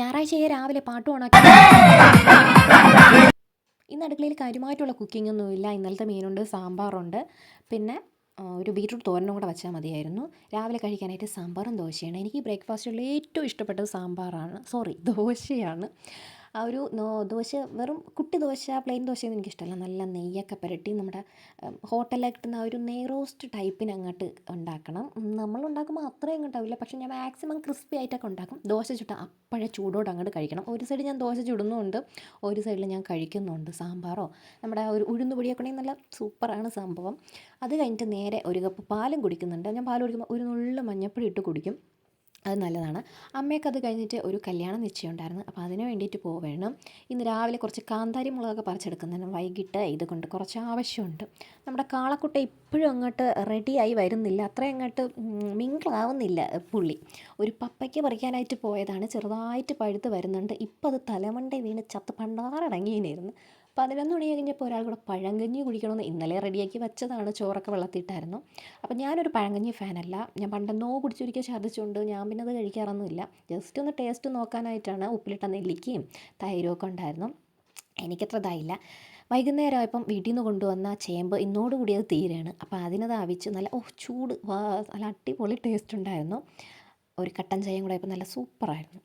ഞായറാഴ്ചയായി രാവിലെ പാട്ട് ഓണാക്കി. ഇന്ന് അടുക്കളയിൽ കാര്യമായിട്ടുള്ള കുക്കിങ്ങൊന്നുമില്ല. ഇന്നലത്തെ മീനുണ്ട്, സാമ്പാറുണ്ട്, പിന്നെ ഒരു ബീറ്റ്റൂട്ട് തോരനും കൂടെ വെച്ചാൽ മതിയായിരുന്നു. രാവിലെ കഴിക്കാനായിട്ട് സാമ്പാറും ദോശയാണ്. എനിക്ക് ഈ ബ്രേക്ക്ഫാസ്റ്റുകളിൽ ഏറ്റവും ഇഷ്ടപ്പെട്ടത് സാമ്പാറാണ്, സോറി ദോശയാണ്. ആ ഒരു ദോശ, വെറും കുട്ടി ദോശ, പ്ലെയിൻ ദോശയൊന്നും എനിക്കിഷ്ടമല്ല. നല്ല നെയ്യൊക്കെ പുരട്ടി നമ്മുടെ ഹോട്ടലിൽ കിട്ടുന്ന ആ ഒരു നെയ് റോസ്റ്റ് ടൈപ്പിന് അങ്ങോട്ട് ഉണ്ടാക്കണം. നമ്മളുണ്ടാക്കുമ്പോൾ അത്രയും അങ്ങോട്ടാവില്ല, പക്ഷേ ഞാൻ മാക്സിമം ക്രിസ്പി ആയിട്ടൊക്കെ ഉണ്ടാക്കും. ദോശ ചുട്ടാൽ അപ്പോഴേ ചൂടോടെ അങ്ങോട്ട് കഴിക്കണം. ഒരു സൈഡ് ഞാൻ ദോശ ചുടുന്നുമുണ്ട്, ഒരു സൈഡിൽ ഞാൻ കഴിക്കുന്നുണ്ട്. സാമ്പാറോ നമ്മുടെ ഒരു ഉഴുന്ന് പൊടിയൊക്കെ ഉണ്ടെങ്കിൽ നല്ല സൂപ്പറാണ് സംഭവം. അത് കഴിഞ്ഞിട്ട് നേരെ ഒരു കപ്പ് പാലും കുടിക്കുന്നുണ്ട്. ഞാൻ പാൽ കുടിക്കുമ്പോൾ ഒരു നുള്ളു മഞ്ഞൾപ്പൊടി ഇട്ട് കുടിക്കും, അത് നല്ലതാണ്. അമ്മയ്ക്ക് അത് കഴിഞ്ഞിട്ട് ഒരു കല്യാണം നിശ്ചയം ഉണ്ടായിരുന്നു, അപ്പോൾ അതിന് വേണ്ടിയിട്ട് പോവുകയാണ്. ഇന്ന് രാവിലെ കുറച്ച് കാന്താരി മുളകൊക്കെ പറിച്ചെടുക്കുന്നതിന് വൈകിട്ട് ഇതുകൊണ്ട് കുറച്ച് ആവശ്യമുണ്ട്. നമ്മുടെ കാളക്കുട്ട ഇപ്പോഴും അങ്ങോട്ട് റെഡിയായി വരുന്നില്ല, അത്രയും അങ്ങോട്ട് മിങ്കിളാവുന്നില്ല പുള്ളി. ഒരു പപ്പയ്ക്ക് പറിക്കാനായിട്ട് പോയതാണ്, ചെറുതായിട്ട് പഴുത്ത് വരുന്നുണ്ട്. ഇപ്പം അത് തലമണ്ടേ വീണ് ചത്ത് പണ്ടാറടങ്ങിയിരുന്നു. 11 മണി കഴിഞ്ഞപ്പോൾ ഒരാൾ കൂടെ പഴങ്കഞ്ഞി കുടിക്കണമെന്ന് ഇന്നലെ റെഡിയാക്കി വെച്ചതാണ്, ചോറൊക്കെ വെള്ളത്തിയിട്ടായിരുന്നു. അപ്പം ഞാനൊരു പഴങ്കഞ്ഞി ഫാനല്ല. ഞാൻ പണ്ടെന്നോ കുടിച്ചൊരിക്കൽ ഛർദ്ദിച്ചുകൊണ്ട് ഞാൻ പിന്നെ അത് കഴിക്കാറൊന്നുമില്ല. ജസ്റ്റ് ഒന്ന് ടേസ്റ്റ് നോക്കാനായിട്ടാണ്. ഉപ്പിലിട്ട നെല്ലിക്കയും തൈരും ഒക്കെ ഉണ്ടായിരുന്നു, എനിക്കത്ര ഇതായില്ല. വൈകുന്നേരം ആയപ്പം വീട്ടിൽ നിന്ന് കൊണ്ടുവന്ന ചേമ്പ് ഇന്നോടുകൂടി അത് തീരെയാണ്. അപ്പോൾ അതിനത് അവിച്ച് നല്ല ചൂട് നല്ല അടിപൊളി ടേസ്റ്റ് ഉണ്ടായിരുന്നു. ഒരു കട്ടൻ ചായയും കൂടെ ആയപ്പോൾ നല്ല സൂപ്പറായിരുന്നു.